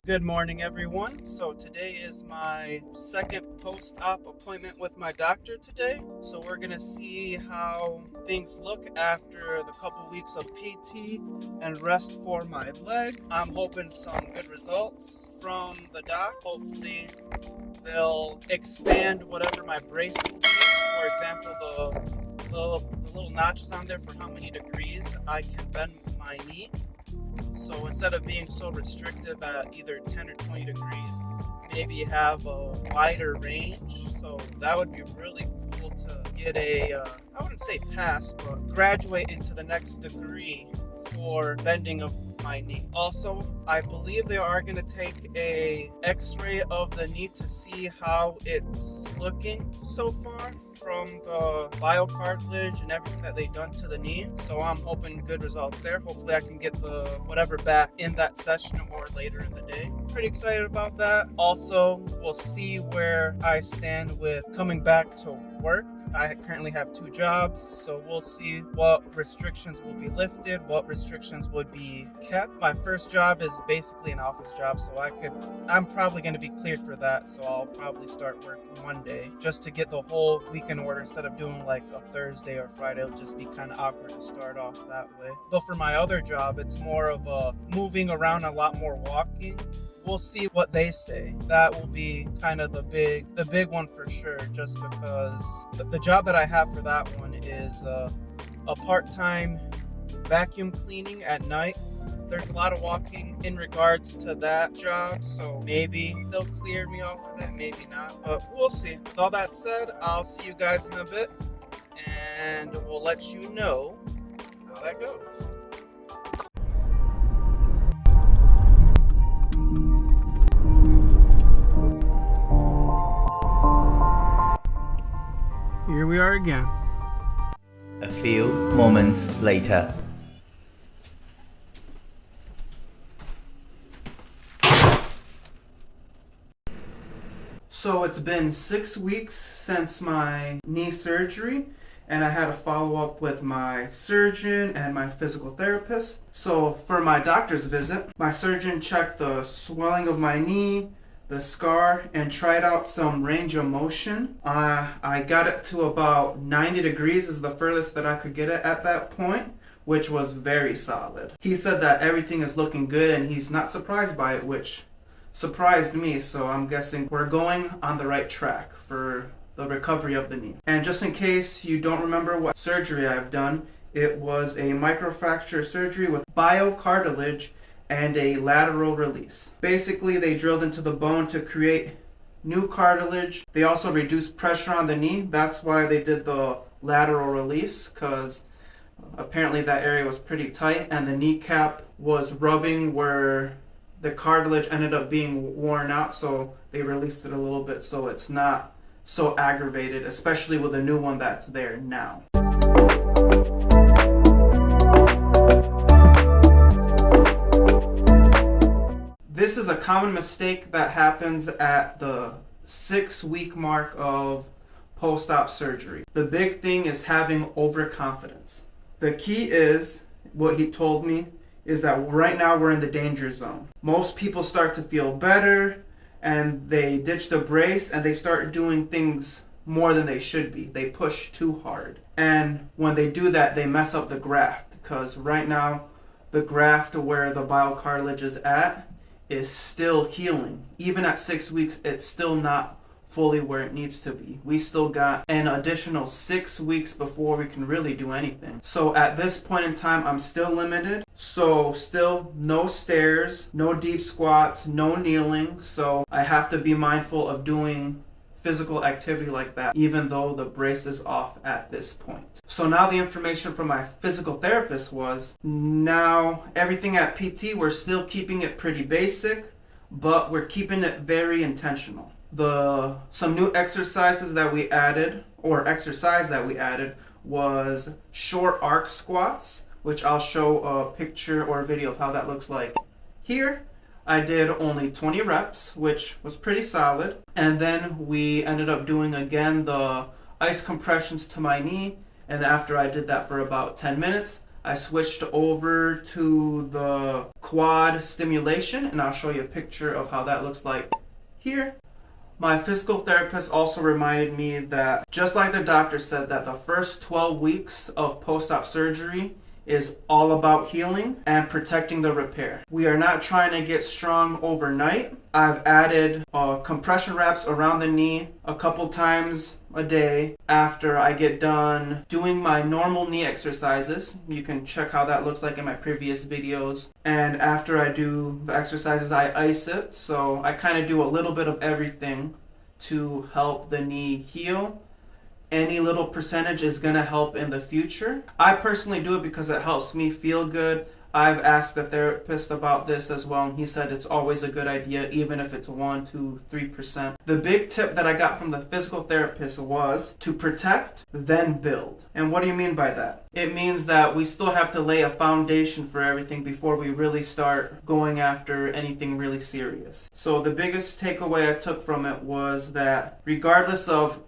Good morning, everyone. So today is my second post-op appointment with my doctor today. So we're gonna see how things look after the couple weeks of PT and rest for my leg. I'm hoping some good results from the doc. Hopefully they'll expand whatever my brace will be. For example, the little notches on there for how many degrees I can bend my knee. So instead of being so restrictive at either 10 or 20 degrees, maybe have a wider range. So that would be really cool to get I wouldn't say pass, but graduate into the next degree for bending of my knee. Also, I believe they are going to take a x-ray of the knee to see how it's looking so far from the biocartilage and everything that they've done to the knee. So I'm hoping good results there. Hopefully I can get the whatever back in that session or later in the day. Pretty excited about that. Also, we'll see where I stand with coming back to work. I currently have 2 jobs, so we'll see what restrictions will be lifted, what restrictions would be kept. My first job is basically an office job, so I'm probably going to be cleared for that, so I'll probably start work Monday just to get the whole week in order instead of doing like a Thursday or Friday. It'll just be kind of awkward to start off that way. But for my other job, it's more of a moving around, a lot more walking. We'll see what they say. That will be kind of the big one for sure, just because the job that I have for that one is a part-time vacuum cleaning at night. There's a lot of walking in regards to that job, so maybe they'll clear me off for that, maybe not, but we'll see. With all that said, I'll see you guys in a bit, and we'll let you know how that goes. Here we are again. A few moments later. So it's been 6 weeks since my knee surgery, and I had a follow-up with my surgeon and my physical therapist. So for my doctor's visit, my surgeon checked the swelling of my knee, the scar, and tried out some range of motion. I got it to about 90 degrees is the furthest that I could get it at that point, which was very solid. He said that everything is looking good and he's not surprised by it, which surprised me, so I'm guessing we're going on the right track for the recovery of the knee. And just in case you don't remember what surgery I've done, it was a microfracture surgery with biocartilage and a lateral release. Basically, they drilled into the bone to create new cartilage. They also reduced pressure on the knee. That's why they did the lateral release, because apparently that area was pretty tight and the kneecap was rubbing where the cartilage ended up being worn out, so they released it a little bit so it's not so aggravated, especially with the new one that's there now. This is a common mistake that happens at the 6-week mark of post-op surgery. The big thing is having overconfidence. The key is, what he told me, is that right now we're in the danger zone. Most people start to feel better and they ditch the brace and they start doing things more than they should be. They push too hard. And when they do that, they mess up the graft, because right now the graft where the biocartilage is at is still healing. Even at 6 weeks, it's still not fully where it needs to be. We still got an additional 6 weeks before we can really do anything. So at this point in time, I'm still limited. So still no stairs, no deep squats, no kneeling. So I have to be mindful of doing physical activity like that, even though the brace is off at this point. So now the information from my physical therapist was, now everything at PT, we're still keeping it pretty basic, but we're keeping it very intentional. Some new exercises that we added, or exercise that we added, was short arc squats, which I'll show a picture or a video of how that looks like here. I did only 20 reps, which was pretty solid. And then we ended up doing again the ice compressions to my knee. And after I did that for about 10 minutes, I switched over to the quad stimulation, and I'll show you a picture of how that looks like here. My physical therapist also reminded me that, just like the doctor said, that the first 12 weeks of post-op surgery is all about healing and protecting the repair. We are not trying to get strong overnight. I've added compression wraps around the knee a couple times a day after I get done doing my normal knee exercises. You can check how that looks like in my previous videos. And after I do the exercises, I ice it. So I kind of do a little bit of everything to help the knee heal. Any little percentage is going to help in the future. I personally do it because it helps me feel good. I've asked the therapist about this as well, and he said it's always a good idea, even if it's 1, 2, 3%. The big tip that I got from the physical therapist was to protect, then build. And what do you mean by that? It means that we still have to lay a foundation for everything before we really start going after anything really serious. So the biggest takeaway I took from it was that regardless of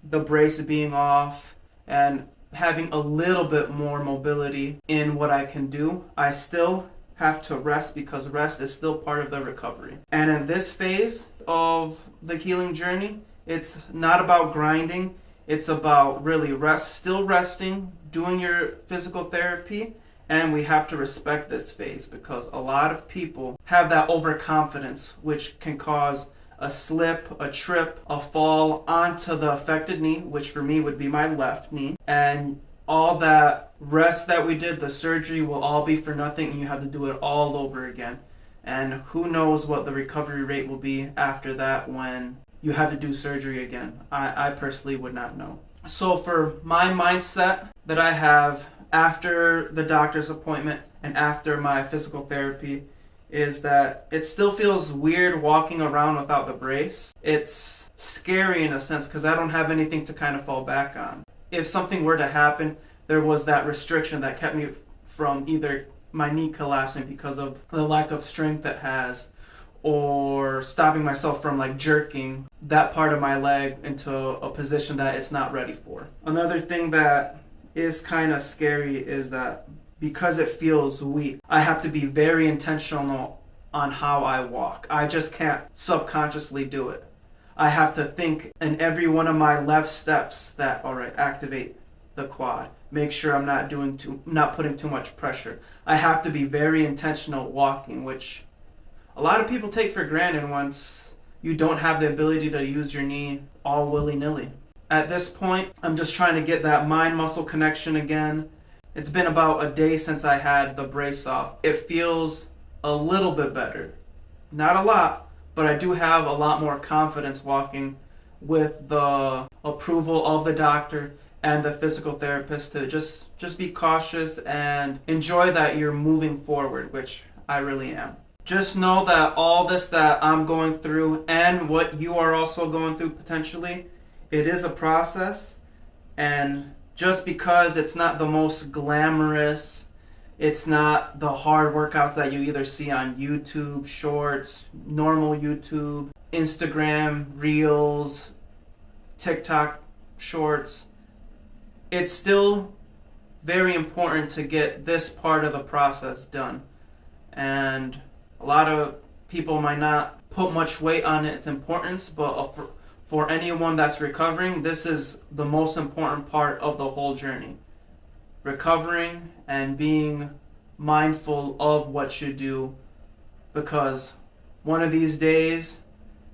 the brace being off and having a little bit more mobility in what I can do, I still have to rest, because rest is still part of the recovery. And in this phase of the healing journey, it's not about grinding. It's about really still resting, doing your physical therapy, and we have to respect this phase, because a lot of people have that overconfidence, which can cause a slip, a trip, a fall onto the affected knee, which for me would be my left knee. And all that rest that we did, the surgery, will all be for nothing, and you have to do it all over again. And who knows what the recovery rate will be after that when you have to do surgery again. I personally would not know. So for my mindset that I have after the doctor's appointment and after my physical therapy is that it still feels weird walking around without the brace. It's scary in a sense because I don't have anything to kind of fall back on. If something were to happen, there was that restriction that kept me from either my knee collapsing because of the lack of strength it has, or stopping myself from like jerking that part of my leg into a position that it's not ready for. Another thing that is kind of scary is that because it feels weak, I have to be very intentional on how I walk. I just can't subconsciously do it. I have to think in every one of my left steps that, all right, activate the quad. Make sure I'm not putting too much pressure. I have to be very intentional walking, which a lot of people take for granted once you don't have the ability to use your knee all willy-nilly. At this point, I'm just trying to get that mind-muscle connection again. It's been about a day since I had the brace off. It feels a little bit better. Not a lot, but I do have a lot more confidence walking with the approval of the doctor and the physical therapist to just be cautious and enjoy that you're moving forward, which I really am. Just know that all this that I'm going through and what you are also going through potentially, it is a process, and just because it's not the most glamorous, it's not the hard workouts that you either see on YouTube Shorts, normal YouTube, Instagram Reels, TikTok Shorts, it's still very important to get this part of the process done. And a lot of people might not put much weight on its importance, but for anyone that's recovering, this is the most important part of the whole journey. Recovering and being mindful of what you do, because one of these days,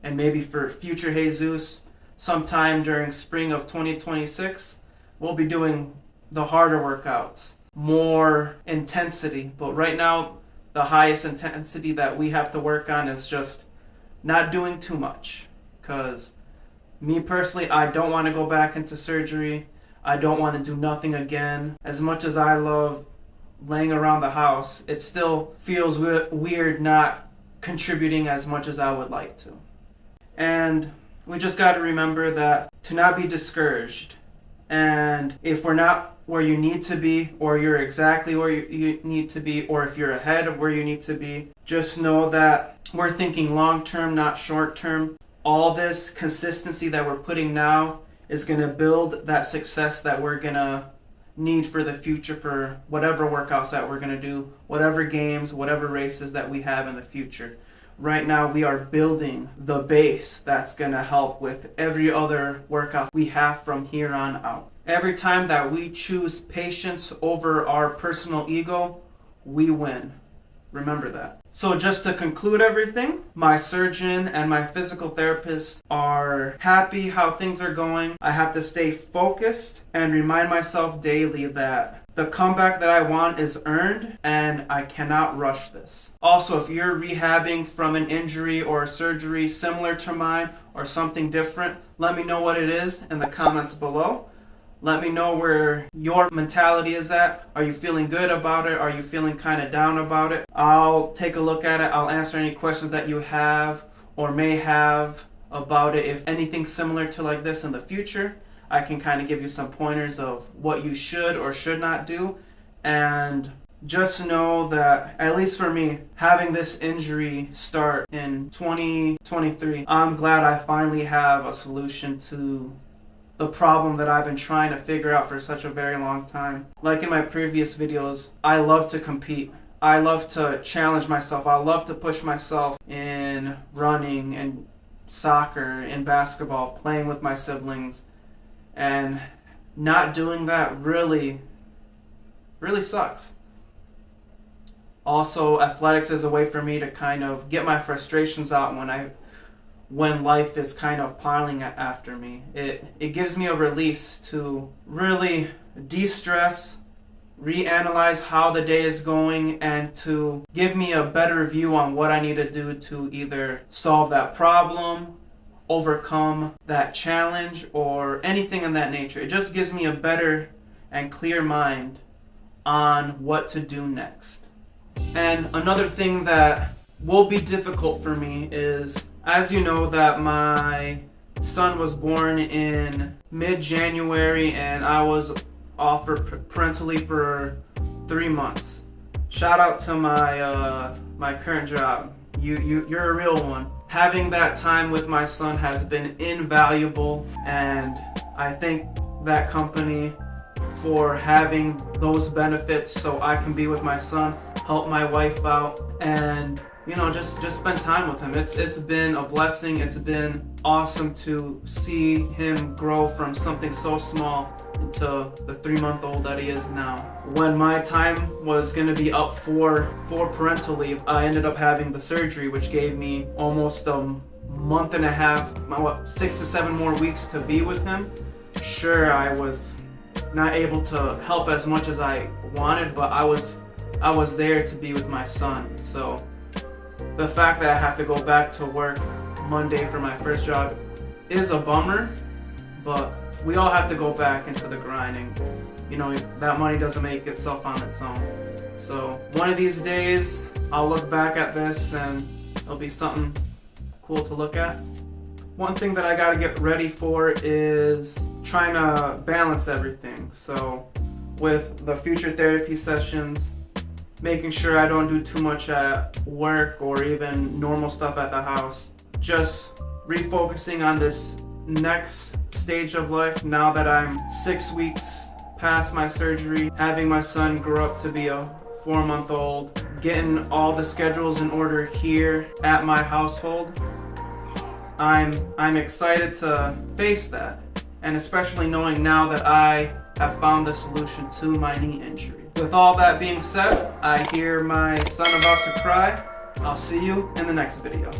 and maybe for future Jesus, sometime during spring of 2026, we'll be doing the harder workouts, more intensity. But right now, the highest intensity that we have to work on is just not doing too much, because me personally, I don't want to go back into surgery. I don't want to do nothing again. As much as I love laying around the house, it still feels weird not contributing as much as I would like to. And we just got to remember that to not be discouraged. And if we're not where you need to be, or you're exactly where you need to be, or if you're ahead of where you need to be, just know that we're thinking long term, not short term. All this consistency that we're putting now is going to build that success that we're going to need for the future for whatever workouts that we're going to do, whatever games, whatever races that we have in the future. Right now, we are building the base that's going to help with every other workout we have from here on out. Every time that we choose patience over our personal ego, we win. Remember that. So just to conclude everything, my surgeon and my physical therapist are happy how things are going. I have to stay focused and remind myself daily that the comeback that I want is earned and I cannot rush this. Also, if you're rehabbing from an injury or a surgery similar to mine or something different, let me know what it is in the comments below. Let me know where your mentality is at. Are you feeling good about it? Are you feeling kind of down about it? I'll take a look at it. I'll answer any questions that you have or may have about it. If anything similar to like this in the future, I can kind of give you some pointers of what you should or should not do. And just know that, at least for me, having this injury start in 2023, I'm glad I finally have a solution to the problem that I've been trying to figure out for such a very long time. Like in my previous videos, I love to compete. I love to challenge myself. I love to push myself in running and soccer and basketball, playing with my siblings. And not doing that really sucks. Also, athletics is a way for me to kind of get my frustrations out when life is kind of piling after me. It gives me a release to really de-stress, reanalyze how the day is going, and to give me a better view on what I need to do to either solve that problem, overcome that challenge, or anything in that nature. It just gives me a better and clear mind on what to do next. And another thing that will be difficult for me is, as you know, that my son was born in mid-January and I was off for parental leave for 3 months. Shout out to my current job. You're a real one. Having that time with my son has been invaluable, and I thank that company for having those benefits so I can be with my son, help my wife out, and just spend time with him. It's been a blessing. It's been awesome to see him grow from something so small into the 3-month-old that he is now. When my time was going to be up for parental leave, I ended up having the surgery, which gave me almost a month and a half, 6 to 7 more weeks to be with him. Sure, I was not able to help as much as I wanted, but I was there to be with my son. So the fact that I have to go back to work Monday for my first job is a bummer, but we all have to go back into the grinding. That money doesn't make itself on its own. So one of these days, I'll look back at this and it'll be something cool to look at. One thing that I gotta get ready for is trying to balance everything. So with the future therapy sessions, making sure I don't do too much at work or even normal stuff at the house. Just refocusing on this next stage of life now that I'm 6 weeks past my surgery, having my son grow up to be a 4-month-old, getting all the schedules in order here at my household. I'm excited to face that, and especially knowing now that I have found the solution to my knee injury. With all that being said, I hear my son about to cry. I'll see you in the next video.